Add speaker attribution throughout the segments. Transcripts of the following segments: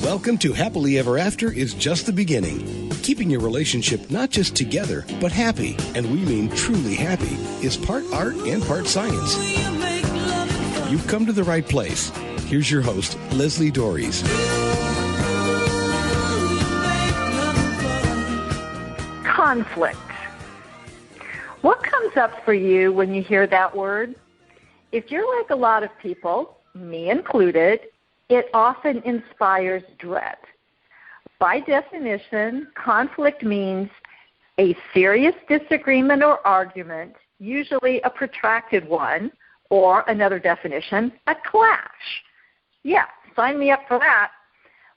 Speaker 1: Welcome to Happily Ever After is just the beginning. Keeping your relationship not just together, but happy, and we mean truly happy, is part art and part science. You've come to the right place. Here's your host, Lesley Dories.
Speaker 2: Conflict. What comes up for you when you hear that word? If you're like a lot of people, me included, it often inspires dread. By definition, conflict means a serious disagreement or argument, usually a protracted one, or another definition, a clash. Yeah, sign me up for that.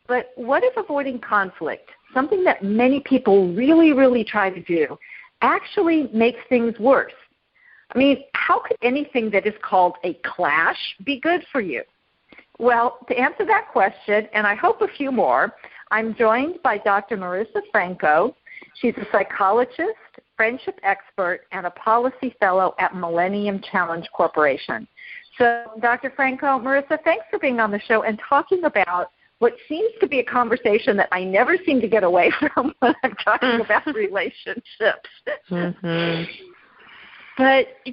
Speaker 2: But what if avoiding conflict, something that many people really try to do, actually makes things worse? I mean, how could anything that is called a clash be good for you? Well, to answer that question, and I hope a few more, I'm joined by Dr. Marissa Franco. She's a psychologist, friendship expert, and a policy fellow at Millennium Challenge Corporation. So, Dr. Franco, Marissa, thanks for being on the show and talking about what seems to be a conversation that I never seem to get away from when I'm talking about relationships. Mm-hmm. But, I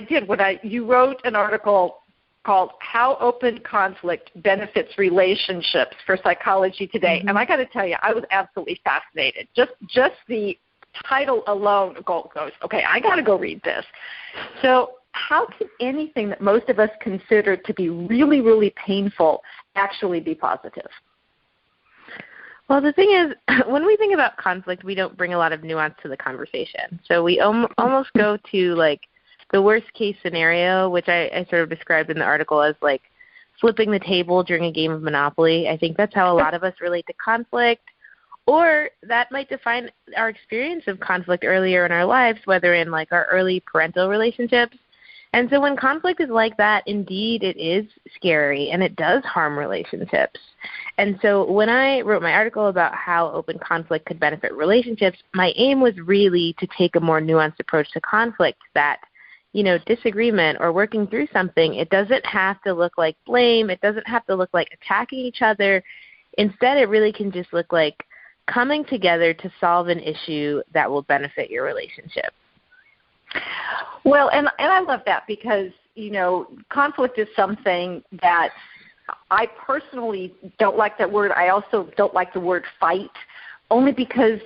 Speaker 2: did when you wrote an article called How Open Conflict Benefits Relationships for Psychology Today. Mm-hmm. And I got to tell you, I was absolutely fascinated. Just the title alone goes, okay, I got to go read this. So how can anything that most of us consider to be really painful actually be positive?
Speaker 3: Well, the thing is, when we think about conflict, we don't bring a lot of nuance to the conversation. So we almost go to, like, the worst-case scenario, which I sort of described in the article as, like, flipping the table during a game of Monopoly. I think that's how a lot of us relate to conflict. Or that might define our experience of conflict earlier in our lives, whether in, like, our early parental relationships. And so when conflict is like that, indeed, it is scary, and it does harm relationships. And so when I wrote my article about how open conflict could benefit relationships, my aim was really to take a more nuanced approach to conflict that, disagreement or working through something, it doesn't have to look like blame. It doesn't have to look like attacking each other. Instead, it really can just look like coming together to solve an issue that will benefit your relationship.
Speaker 2: Well, and I love that because, conflict is something that I personally don't like that word. I also don't like the word fight, only because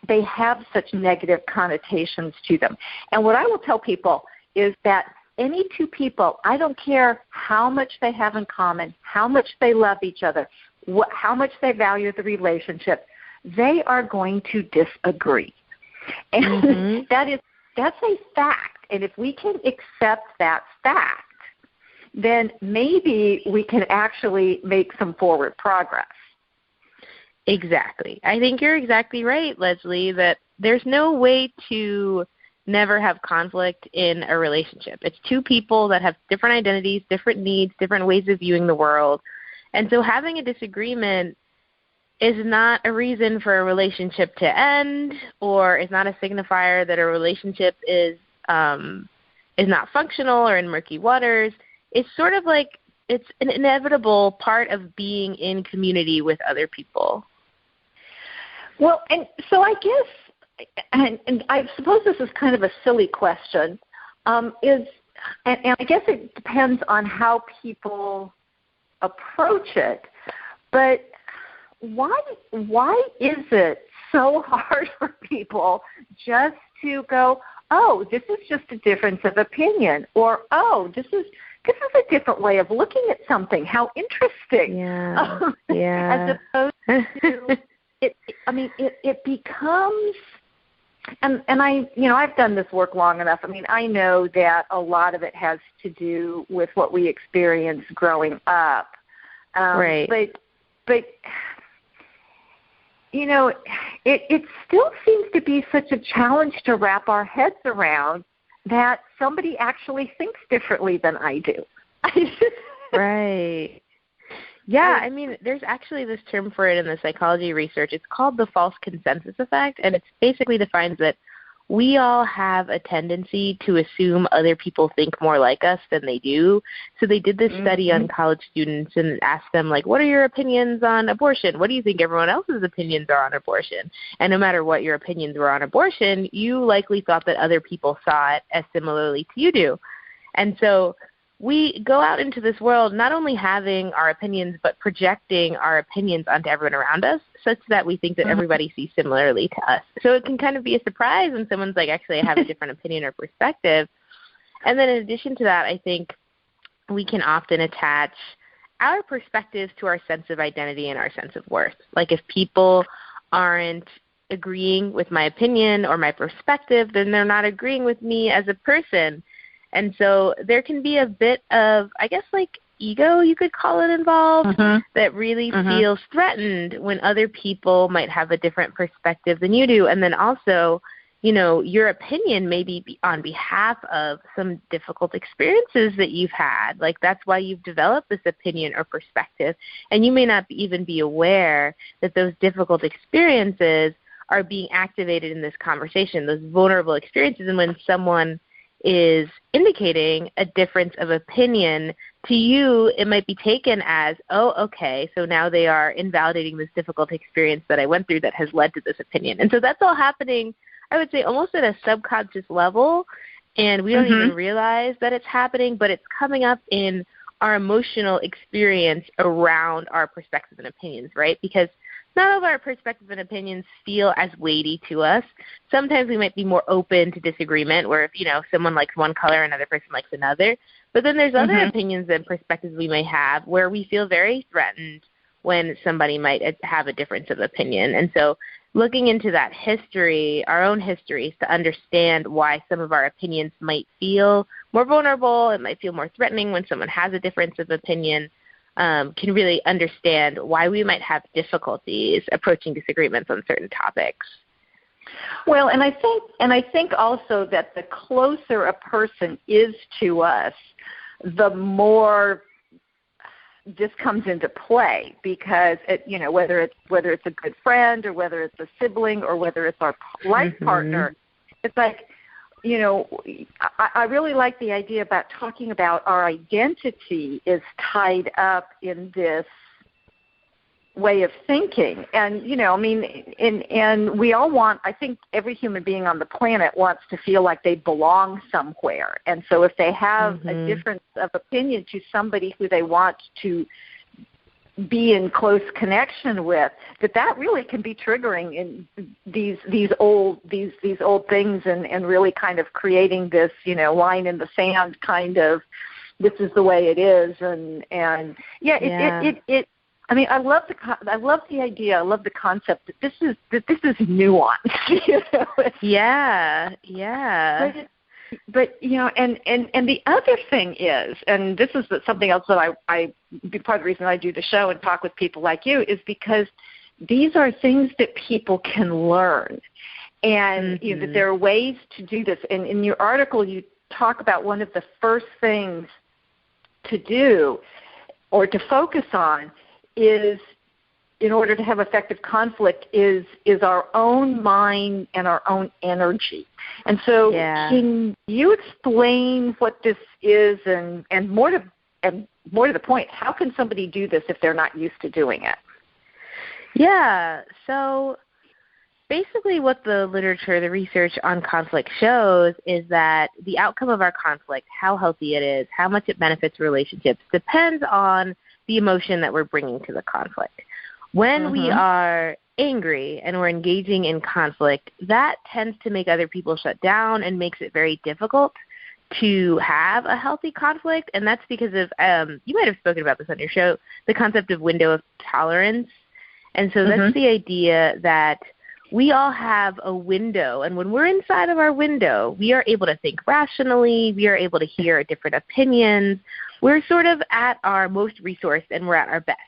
Speaker 2: they have such negative connotations to them. And what I will tell people is that any two people, I don't care how much they have in common, how much they love each other, how much they value the relationship, they are going to disagree. And that's a fact. And if we can accept that fact, then maybe we can actually make some forward progress.
Speaker 3: Exactly. I think you're exactly right, Lesley, that there's no way to never have conflict in a relationship. It's two people that have different identities, different needs, different ways of viewing the world. And so having a disagreement is not a reason for a relationship to end, or is not a signifier that a relationship is not functional or in murky waters. It's sort of like it's an inevitable part of being in community with other people.
Speaker 2: Well, and so I guess, and I suppose this is kind of a silly question, and I guess it depends on how people approach it, but why is it so hard for people just to go, oh, this is just a difference of opinion, or oh, this is a different way of looking at something. How interesting!
Speaker 3: Yeah.
Speaker 2: As opposed to it becomes. And I've done this work long enough. I mean, I know that a lot of it has to do with what we experienced growing up.
Speaker 3: Right.
Speaker 2: But it still seems to be such a challenge to wrap our heads around that somebody actually thinks differently than I do.
Speaker 3: Right. Yeah, I mean, there's actually this term for it in the psychology research. It's called the false consensus effect, and it basically defines that we all have a tendency to assume other people think more like us than they do. So they did this study on college students and asked them, like, what are your opinions on abortion? What do you think everyone else's opinions are on abortion? And no matter what your opinions were on abortion, you likely thought that other people saw it as similarly to you do. And so we go out into this world not only having our opinions, but projecting our opinions onto everyone around us, such that we think that everybody sees similarly to us. So it can kind of be a surprise when someone's like, actually, I have a different opinion or perspective. And then in addition to that, I think we can often attach our perspectives to our sense of identity and our sense of worth. Like if people aren't agreeing with my opinion or my perspective, then they're not agreeing with me as a person. And so there can be a bit of, I guess, like ego, you could call it, involved, that really feels threatened when other people might have a different perspective than you do. And then also, you know, your opinion may be on behalf of some difficult experiences that you've had. Like that's why you've developed this opinion or perspective. And you may not even be aware that those difficult experiences are being activated in this conversation, those vulnerable experiences. And when someone is indicating a difference of opinion to you, it might be taken as, oh, okay, so now they are invalidating this difficult experience that I went through that has led to this opinion. And so that's all happening, I would say, almost at a subconscious level, and we don't even realize that it's happening, but it's coming up in our emotional experience around our perspectives and opinions, right? Because not all of our perspectives and opinions feel as weighty to us. Sometimes we might be more open to disagreement, where if, you know, someone likes one color, another person likes another. But then there's other opinions and perspectives we may have where we feel very threatened when somebody might have a difference of opinion. And so looking into that history, our own histories, to understand why some of our opinions might feel more vulnerable, it might feel more threatening when someone has a difference of opinion, can really understand why we might have difficulties approaching disagreements on certain topics.
Speaker 2: Well, and I think also that the closer a person is to us, the more this comes into play, because you know, whether it's a good friend or whether it's a sibling or whether it's our life partner, it's like, you know, I really like the idea about talking about our identity is tied up in this way of thinking. And, you know, I mean, and we all want, I think every human being on the planet wants to feel like they belong somewhere. And so if they have a difference of opinion to somebody who they want to be in close connection with, that really can be triggering in these old things, and really kind of creating this, you know, line in the sand kind of, this is the way it is, and it I mean, I love the idea. I love the concept that this is nuance. You know?
Speaker 3: Yeah.
Speaker 2: But you know, and the other thing is, and this is something else that I part of the reason I do the show and talk with people like you is because these are things that people can learn, and you know, that there are ways to do this. And in your article, you talk about one of the first things to do or to focus on is, in order to have effective conflict, is our own mind and our own energy. And so can you explain what this is, and more to the point, how can somebody do this if they're not used to doing it?
Speaker 3: Yeah, so basically what the literature, the research on conflict shows is that the outcome of our conflict, how healthy it is, how much it benefits relationships, depends on the emotion that we're bringing to the conflict. When we are angry and we're engaging in conflict, that tends to make other people shut down and makes it very difficult to have a healthy conflict. And that's because of, you might have spoken about this on your show, the concept of window of tolerance. And so that's the idea that we all have a window, and when we're inside of our window, we are able to think rationally, we are able to hear different opinions, we're sort of at our most resourced and we're at our best.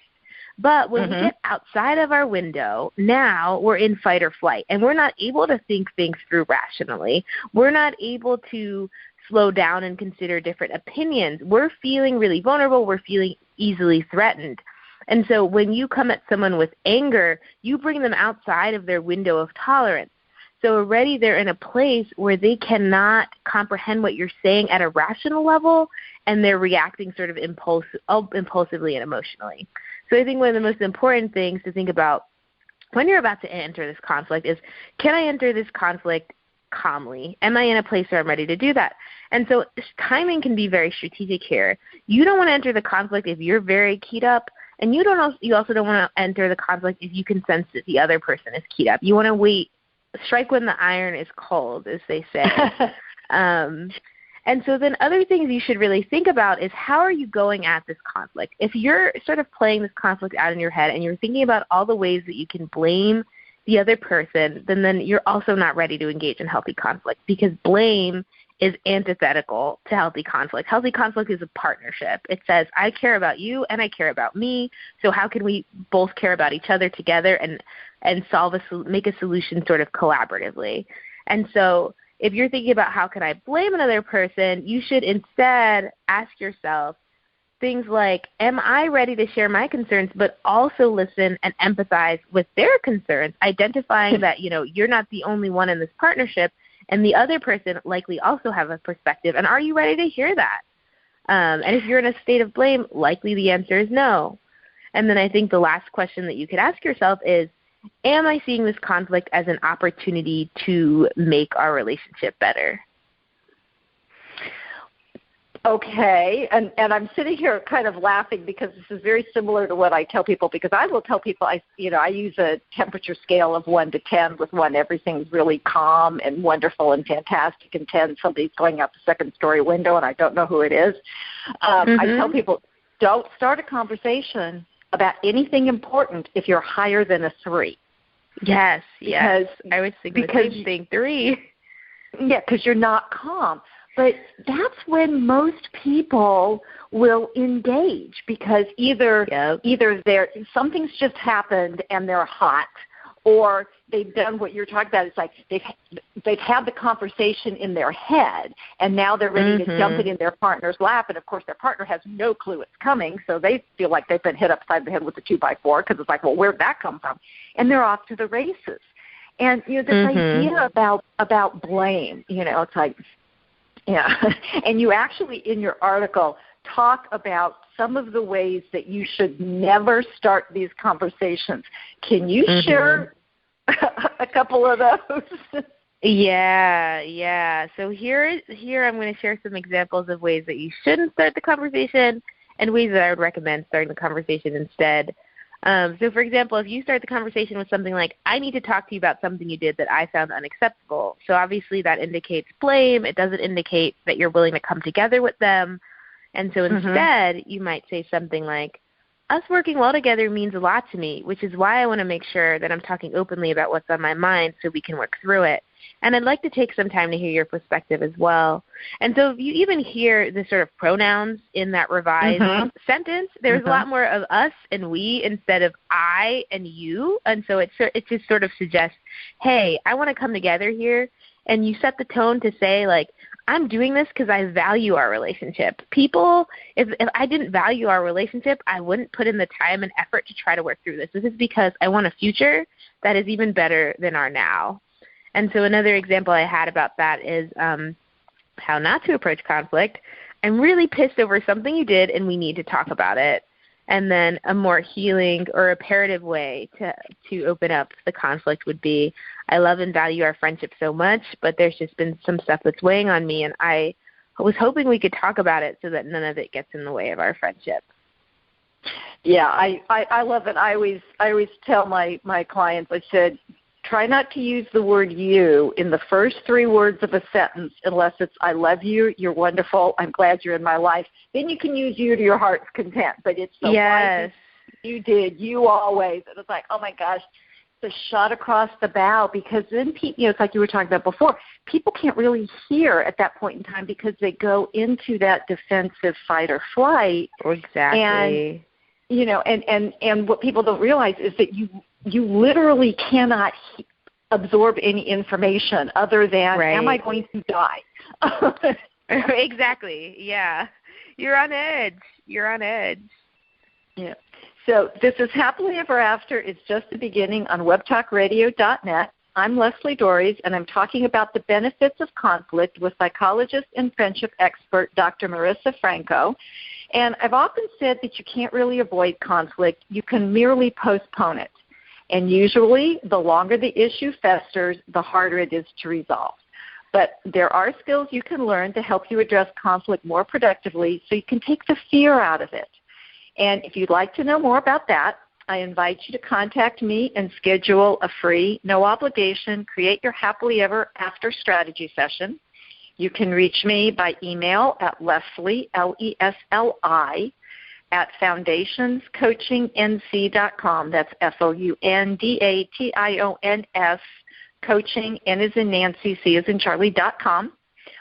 Speaker 3: But when we get outside of our window, now we're in fight or flight, and we're not able to think things through rationally. We're not able to slow down and consider different opinions. We're feeling really vulnerable. We're feeling easily threatened. And so when you come at someone with anger, you bring them outside of their window of tolerance. So already they're in a place where they cannot comprehend what you're saying at a rational level, and they're reacting sort of impulsively and emotionally. So I think one of the most important things to think about when you're about to enter this conflict is, can I enter this conflict calmly? Am I in a place where I'm ready to do that? And so timing can be very strategic here. You don't want to enter the conflict if you're very keyed up, and you also don't want to enter the conflict if you can sense that the other person is keyed up. You want to wait, strike when the iron is cold, as they say. And so then other things you should really think about is, how are you going at this conflict? If you're sort of playing this conflict out in your head and you're thinking about all the ways that you can blame the other person, then you're also not ready to engage in healthy conflict, because blame is antithetical to healthy conflict. Healthy conflict is a partnership. It says, I care about you and I care about me, so how can we both care about each other together and make a solution sort of collaboratively? And so if you're thinking about how can I blame another person, you should instead ask yourself things like, am I ready to share my concerns but also listen and empathize with their concerns, identifying that, you're not the only one in this partnership, and the other person likely also have a perspective, and are you ready to hear that? And if you're in a state of blame, likely the answer is no. And then I think the last question that you could ask yourself is, am I seeing this conflict as an opportunity to make our relationship better?
Speaker 2: Okay, and I'm sitting here kind of laughing because this is very similar to what I tell people, because I will tell people I use a temperature scale of 1 to 10, with 1 everything's really calm and wonderful and fantastic, and 10 somebody's going out the second-story window and I don't know who it is. I tell people, don't start a conversation about anything important if you're higher than a 3.
Speaker 3: Yes, I was thinking the same thing, 3.
Speaker 2: Yeah, because you're not calm. But that's when most people will engage, because either something's just happened and they're hot, or they've done what you're talking about. It's like they've had the conversation in their head, and now they're ready to dump it in their partner's lap. And, of course, their partner has no clue it's coming, so they feel like they've been hit upside the head with a 2x4, because it's like, well, where'd that come from? And they're off to the races. And, this idea about blame, it's like, yeah, and you actually, in your article, talk about some of the ways that you should never start these conversations. Can you share a couple of those?
Speaker 3: Yeah. So here I'm going to share some examples of ways that you shouldn't start the conversation and ways that I would recommend starting the conversation instead. So, for example, if you start the conversation with something like, I need to talk to you about something you did that I found unacceptable. So obviously that indicates blame. It doesn't indicate that you're willing to come together with them. And so instead, you might say something like, us working well together means a lot to me, which is why I want to make sure that I'm talking openly about what's on my mind so we can work through it. And I'd like to take some time to hear your perspective as well. And so if you even hear the sort of pronouns in that revised sentence, there's a lot more of us and we instead of I and you. And so it just sort of suggests, hey, I want to come together here. And you set the tone to say, like, I'm doing this because I value our relationship. People, if I didn't value our relationship, I wouldn't put in the time and effort to try to work through this. This is because I want a future that is even better than our now. And so another example I had about that is how not to approach conflict. I'm really pissed over something you did, and we need to talk about it. And then a more healing or imperative way to open up the conflict would be, I love and value our friendship so much, but there's just been some stuff that's weighing on me, and I was hoping we could talk about it so that none of it gets in the way of our friendship.
Speaker 2: Yeah, I love it. I always tell my clients, I said, try not to use the word you in the first 3 words of a sentence unless it's I love you, you're wonderful, I'm glad you're in my life. Then you can use you to your heart's content. But it's the
Speaker 3: yes.
Speaker 2: You did, you always. And it's like, oh, my gosh, it's a shot across the bow, because then, it's like you were talking about before, people can't really hear at that point in time because they go into that defensive fight or flight.
Speaker 3: Exactly.
Speaker 2: And what people don't realize is that you literally cannot absorb any information other than, am I going to die?
Speaker 3: Exactly, yeah. You're on edge. Yeah.
Speaker 2: So this is Happily Ever After. It's just the beginning on webtalkradio.net. I'm Lesley Dories, and I'm talking about the benefits of conflict with psychologist and friendship expert Dr. Marissa Franco. And I've often said that you can't really avoid conflict. You can merely postpone it. And usually, the longer the issue festers, the harder it is to resolve. But there are skills you can learn to help you address conflict more productively so you can take the fear out of it. And if you'd like to know more about that, I invite you to contact me and schedule a free, no-obligation, Create Your Happily Ever After strategy session. You can reach me by email at Lesley, Lesli, at foundationscoachingnc.com. That's FOUNDATIONS, coaching, N as in Nancy, C as in Charlie.com.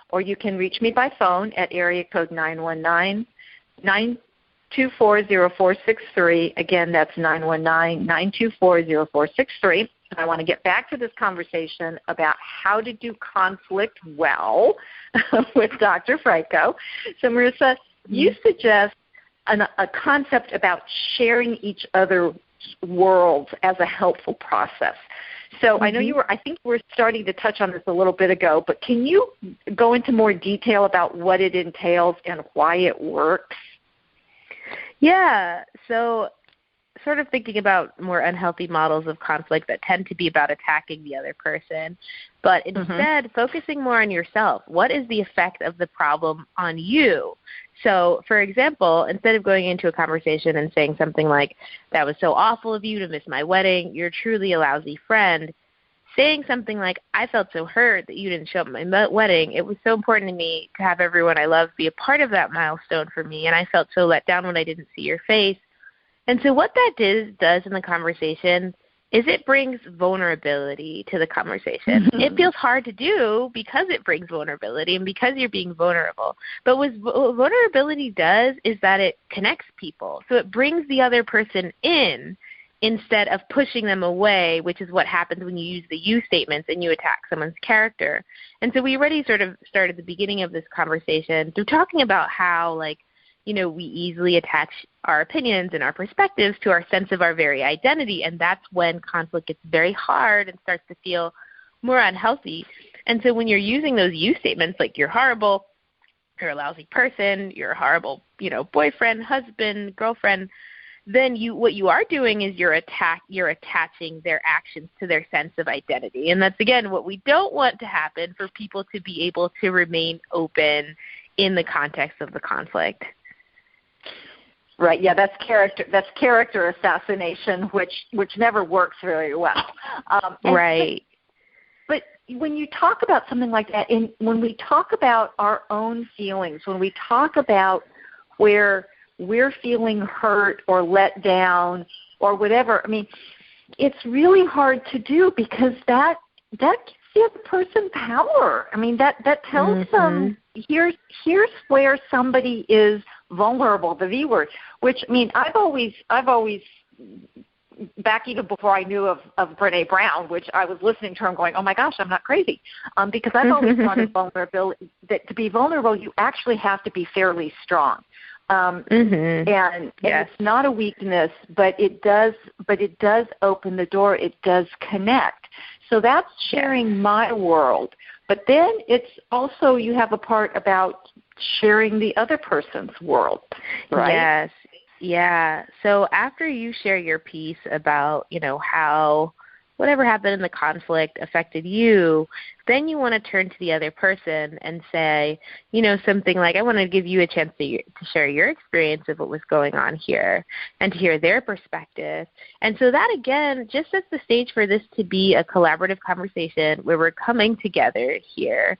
Speaker 2: Or you can reach me by phone at area code 919-924-0463. Again, that's 919-924-0463. And I want to get back to this conversation about how to do conflict well with Dr. Franco. So, Marissa, you suggest a concept about sharing each other's worlds as a helpful process. So I know I think we're starting to touch on this a little bit ago, but can you go into more detail about what it entails and why it works?
Speaker 3: Yeah, so sort of thinking about more unhealthy models of conflict that tend to be about attacking the other person, but instead focusing more on yourself. What is the effect of the problem on you? So, for example, instead of going into a conversation and saying something like, that was so awful of you to miss my wedding, you're truly a lousy friend, saying something like, I felt so hurt that you didn't show up at my wedding. It was so important to me to have everyone I love be a part of that milestone for me, and I felt so let down when I didn't see your face. And so what that does in the conversation is it brings vulnerability to the conversation. It feels hard to do because it brings vulnerability and because you're being vulnerable. But what vulnerability does is that it connects people. So it brings the other person in instead of pushing them away, which is what happens when you use the you statements and you attack someone's character. And so we already sort of started the beginning of this conversation through talking about how, like, you know, we easily attach our opinions and our perspectives to our sense of our very identity, and that's when conflict gets very hard and starts to feel more unhealthy. And so when you're using those you statements like you're horrible, you're a lousy person, you're a horrible, you know, boyfriend, husband, girlfriend, then what you are doing is you're attaching their actions to their sense of identity. And that's, again, what we don't want to happen for people to be able to remain open in the context of the conflict.
Speaker 2: Right. Yeah, that's character assassination, which never works very well.
Speaker 3: Right.
Speaker 2: But when you talk about something like that, and when we talk about our own feelings, when we talk about where we're feeling hurt or let down or whatever, I mean, it's really hard to do because that gives the other person power. I mean, that tells them here's where somebody is vulnerable, the V word, which, I mean, I've always back even before I knew of Brené Brown, which I was listening to her and going, oh my gosh, I'm not crazy, because I've always thought of vulnerability, that to be vulnerable, you actually have to be fairly strong. And it's not a weakness, but it does open the door. It does connect. So that's sharing my world. But then it's also, you have a part about sharing the other person's world, right?
Speaker 3: Yes. Yeah. So after you share your piece about, you know, how whatever happened in the conflict affected you, then you want to turn to the other person and say, you know, something like, I want to give you a chance to share your experience of what was going on here and to hear their perspective. And so that, again, just sets the stage for this to be a collaborative conversation where we're coming together here.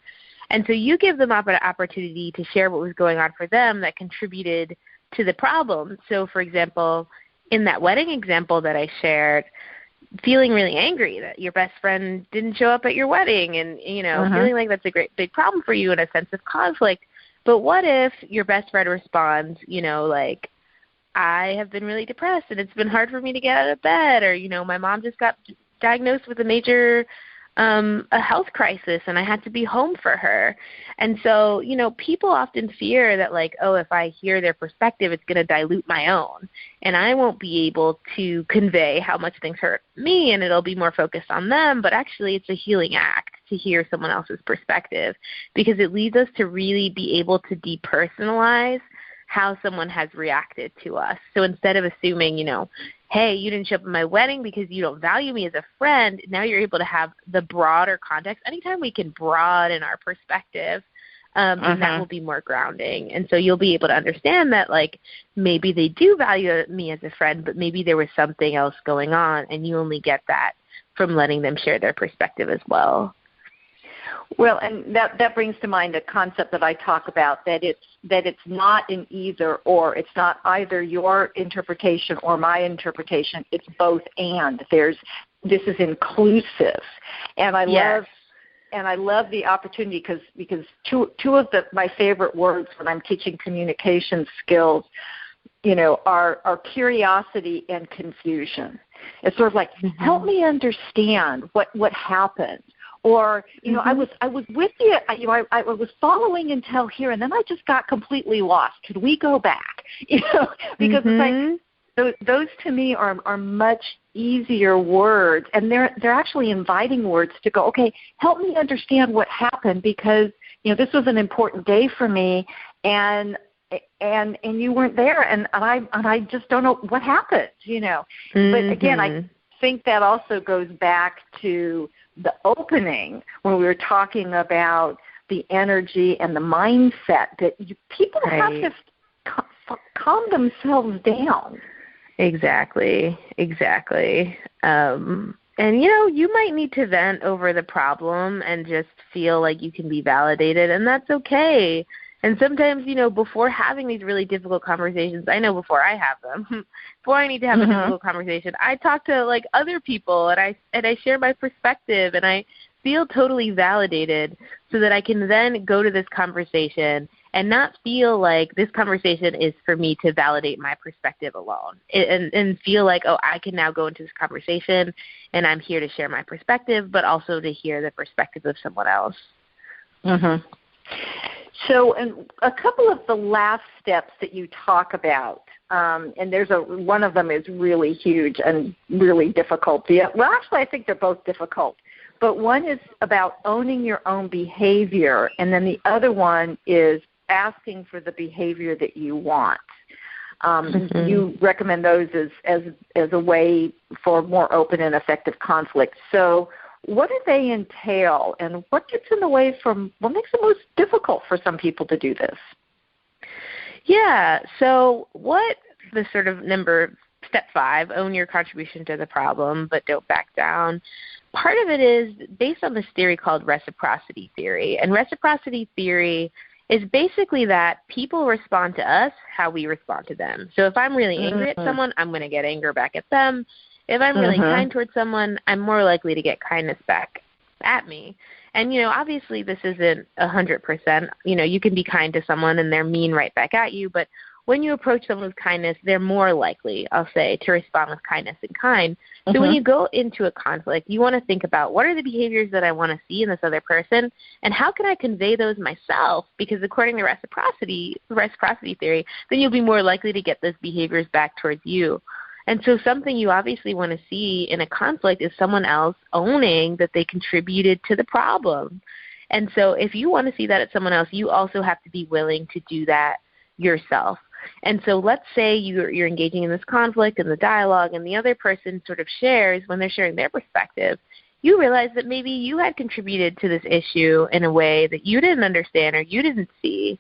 Speaker 3: And so you give them an opportunity to share what was going on for them that contributed to the problem. So, for example, in that wedding example that I shared, feeling really angry that your best friend didn't show up at your wedding and, you know, feeling like that's a great big problem for you and a sense of conflict. But what if your best friend responds, you know, like, I have been really depressed and it's been hard for me to get out of bed, or, you know, my mom just got diagnosed with a major a health crisis and I had to be home for her. And so, people often fear that like, oh, if I hear their perspective, it's going to dilute my own and I won't be able to convey how much things hurt me and it'll be more focused on them. But actually it's a healing act to hear someone else's perspective because it leads us to really be able to depersonalize how someone has reacted to us. So instead of assuming, hey, you didn't show up at my wedding because you don't value me as a friend, now you're able to have the broader context. Anytime we can broaden our perspective, and that will be more grounding. And so you'll be able to understand that, like, maybe they do value me as a friend, but maybe there was something else going on, and you only get that from letting them share their perspective as well.
Speaker 2: Well, and that brings to mind a concept that I talk about, that it's not an either or. It's not either your interpretation or my interpretation. It's both and. This is inclusive, and I love the opportunity because two of my favorite words when I'm teaching communication skills, are curiosity and confusion. It's sort of like, help me understand what happened. Or, I was with you, I was following until here, and then I just got completely lost. Could we go back? Because it's like, those to me are much easier words, and they're actually inviting words to go, okay, help me understand what happened because, this was an important day for me, and you weren't there, and I just don't know what happened, But again, I think that also goes back to the opening when we were talking about the energy and the mindset that people have to calm themselves down.
Speaker 3: Exactly. And, you might need to vent over the problem and just feel like you can be validated, and that's okay. And sometimes, before having these really difficult conversations, I know before I have them, before I need to have a difficult conversation, I talk to like other people and I share my perspective and I feel totally validated so that I can then go to this conversation and not feel like this conversation is for me to validate my perspective alone and feel like, oh, I can now go into this conversation and I'm here to share my perspective, but also to hear the perspective of someone else.
Speaker 2: So, and a couple of the last steps that you talk about, and one of them is really huge and really difficult. Well, actually, I think they're both difficult. But one is about owning your own behavior, and then the other one is asking for the behavior that you want. You recommend those as a way for more open and effective conflict. So, what do they entail, and what makes it most difficult for some people to do this?
Speaker 3: Yeah, so what the sort of step 5, own your contribution to the problem, but don't back down. Part of it is based on this theory called reciprocity theory, and reciprocity theory is basically that people respond to us how we respond to them. So if I'm really angry at someone, I'm going to get anger back at them. If I'm really kind towards someone, I'm more likely to get kindness back at me. And, obviously this isn't 100%. You can be kind to someone and they're mean right back at you. But when you approach someone with kindness, they're more likely, I'll say, to respond with kindness and kind. So when you go into a conflict, you want to think about what are the behaviors that I want to see in this other person and how can I convey those myself? Because according to reciprocity theory, then you'll be more likely to get those behaviors back towards you. And so something you obviously want to see in a conflict is someone else owning that they contributed to the problem. And so if you want to see that at someone else, you also have to be willing to do that yourself. And so let's say you're engaging in this conflict and the dialogue and the other person sort of shares, when they're sharing their perspective, you realize that maybe you had contributed to this issue in a way that you didn't understand or you didn't see.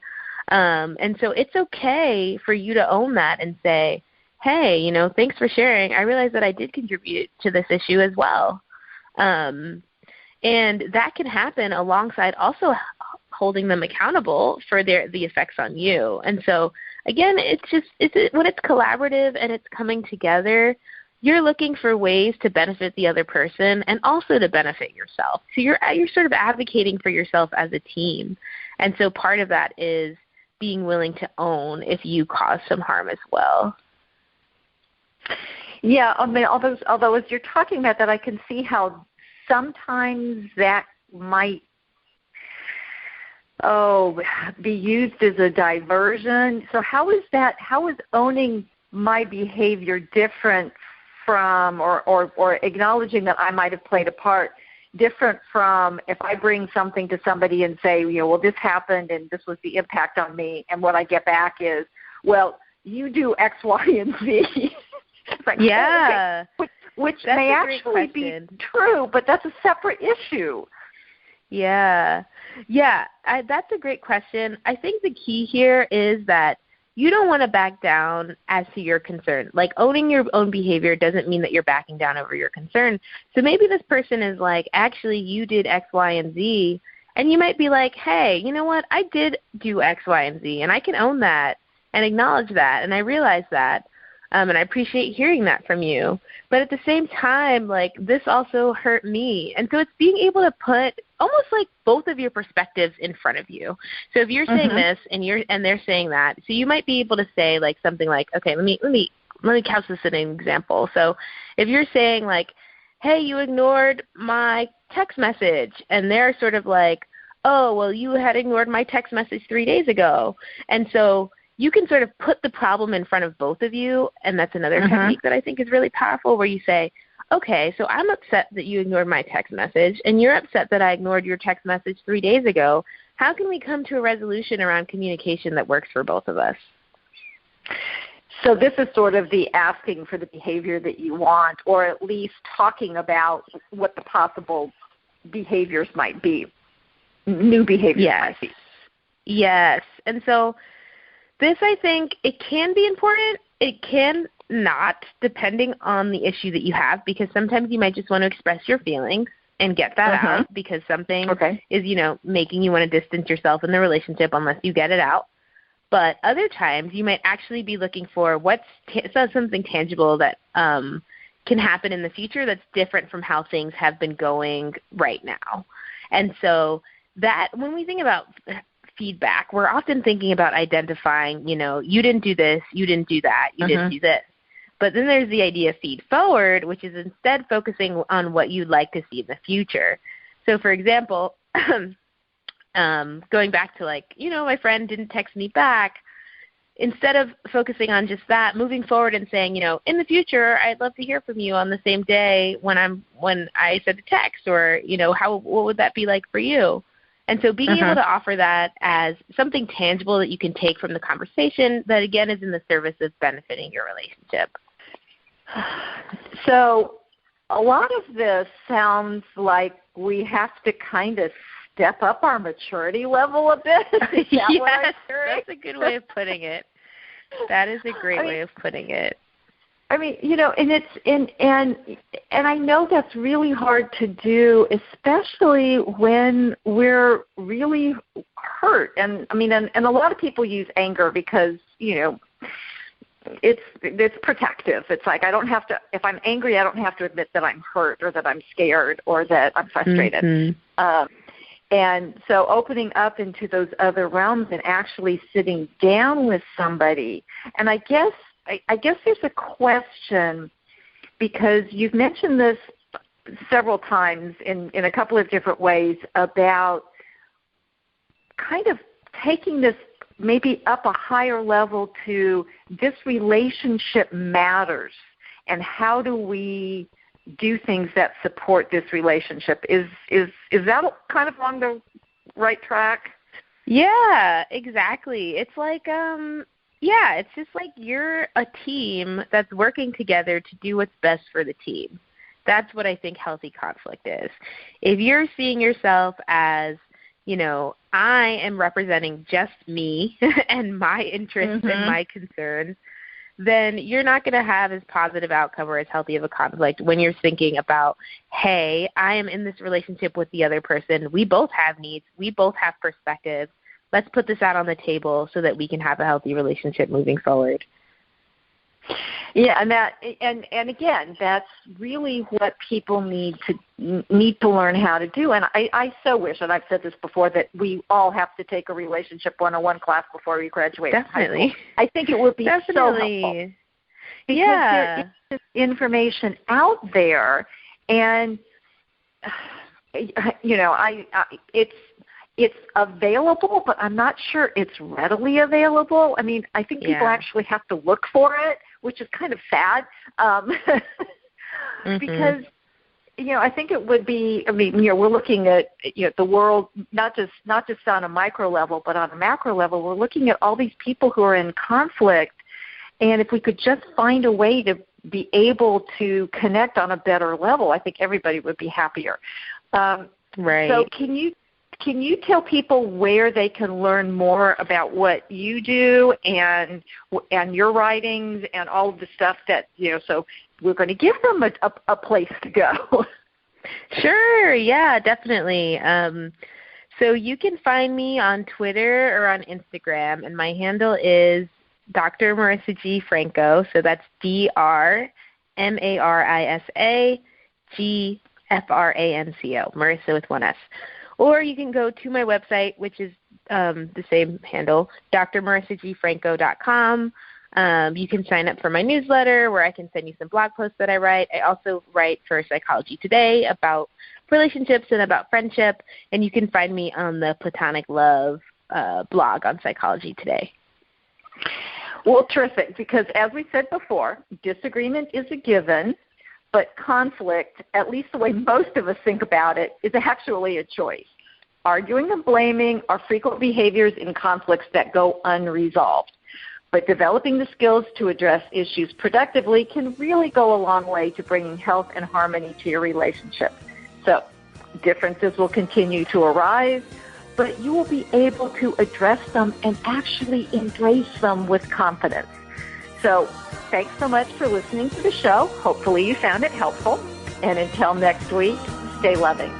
Speaker 3: And so it's okay for you to own that and say, hey, thanks for sharing. I realize that I did contribute to this issue as well. And that can happen alongside also holding them accountable for the effects on you. And so, again, when it's collaborative and it's coming together, you're looking for ways to benefit the other person and also to benefit yourself. So you're sort of advocating for yourself as a team. And so part of that is being willing to own if you cause some harm as well. Yeah,
Speaker 2: although as you're talking about that, I can see how sometimes that might be used as a diversion. So how is owning my behavior different from, or acknowledging that I might have played a part, different from if I bring something to somebody and say, well, this happened and this was the impact on me, and what I get back is, well, you do X, Y, and Z. It's like,
Speaker 3: yeah.
Speaker 2: Which may actually be true, but that's a separate issue.
Speaker 3: Yeah. Yeah, that's a great question. I think the key here is that you don't want to back down as to your concern. Like, owning your own behavior doesn't mean that you're backing down over your concern. So maybe this person is like, actually, you did X, Y, and Z, and you might be like, hey, you know what? I did do X, Y, and Z, and I can own that and acknowledge that, and I realize that. And I appreciate hearing that from you. But at the same time, like, this also hurt me. And so it's being able to put almost like both of your perspectives in front of you. So if you're saying this and they're saying that, so you might be able to say like something like, okay, let me couch this in an example. So if you're saying like, hey, you ignored my text message, and they're sort of like, oh, well, you had ignored my text message 3 days ago. And so you can sort of put the problem in front of both of you, and that's another technique that I think is really powerful, where you say, okay, so I'm upset that you ignored my text message, and you're upset that I ignored your text message 3 days ago. How can we come to a resolution around communication that works for both of us?
Speaker 2: So this is sort of the asking for the behavior that you want, or at least talking about what the possible behaviors might be, new behaviors might be.
Speaker 3: Yes. And so this, I think, it can be important. It can not, depending on the issue that you have, because sometimes you might just want to express your feelings and get that out because something is, making you want to distance yourself in the relationship unless you get it out. But other times you might actually be looking for something tangible that can happen in the future that's different from how things have been going right now. And so that when we think about feedback, we're often thinking about identifying, you didn't do this, you didn't do that, you didn't do this. But then there's the idea of feed forward, which is instead focusing on what you'd like to see in the future. So, for example, going back to my friend didn't text me back, instead of focusing on just that, moving forward and saying, in the future, I'd love to hear from you on the same day when I send a text, or, what would that be like for you? And so being able to offer that as something tangible that you can take from the conversation that, again, is in the service of benefiting your relationship.
Speaker 2: So a lot of this sounds like we have to kind of step up our maturity level a bit.
Speaker 3: Yes, that's a good way of putting it. That is a great way of putting it.
Speaker 2: I mean, and it's and I know that's really hard to do, especially when we're really hurt. And I mean, and a lot of people use anger because it's protective. It's like I don't have to. If I'm angry, I don't have to admit that I'm hurt or that I'm scared or that I'm frustrated. And so opening up into those other realms and actually sitting down with somebody, and I guess there's a question, because you've mentioned this several times in a couple of different ways, about kind of taking this maybe up a higher level to this relationship matters, and how do we do things that support this relationship? Is that kind of along the right track?
Speaker 3: Yeah, exactly. It's like it's just like you're a team that's working together to do what's best for the team. That's what I think healthy conflict is. If you're seeing yourself as, I am representing just me and my interests and my concerns, then you're not going to have as positive outcome or as healthy of a conflict when you're thinking about, hey, I am in this relationship with the other person. We both have needs. We both have perspectives. Let's put this out on the table so that we can have a healthy relationship moving forward.
Speaker 2: Yeah, and again, that's really what people need to learn how to do. And I so wish, and I've said this before, that we all have to take a relationship 101 class before we graduate.
Speaker 3: Definitely.
Speaker 2: I think it would be so helpful. Because there is information out there, and it's available, but I'm not sure it's readily available. I mean, I think people actually have to look for it, which is kind of sad, because I think it would be. I mean, we're looking at the world not just on a micro level, but on a macro level. We're looking at all these people who are in conflict, and if we could just find a way to be able to connect on a better level, I think everybody would be happier.
Speaker 3: Right.
Speaker 2: So can you tell people where they can learn more about what you do and your writings and all of the stuff that, so we're going to give them a place to go.
Speaker 3: Sure. Yeah, definitely. So you can find me on Twitter or on Instagram, and my handle is Dr. Marissa G. Franco. So that's DrMarisa GFranco, Marissa with one S. Or you can go to my website, which is the same handle, drmarissagfranco.com. You can sign up for my newsletter where I can send you some blog posts that I write. I also write for Psychology Today about relationships and about friendship, and you can find me on the Platonic Love blog on Psychology Today.
Speaker 2: Well, terrific, because as we said before, disagreement is a given, but conflict, at least the way most of us think about it, is actually a choice. Arguing and blaming are frequent behaviors in conflicts that go unresolved. But developing the skills to address issues productively can really go a long way to bringing health and harmony to your relationship. So differences will continue to arise, but you will be able to address them and actually embrace them with confidence. So thanks so much for listening to the show. Hopefully you found it helpful. And until next week, stay loving.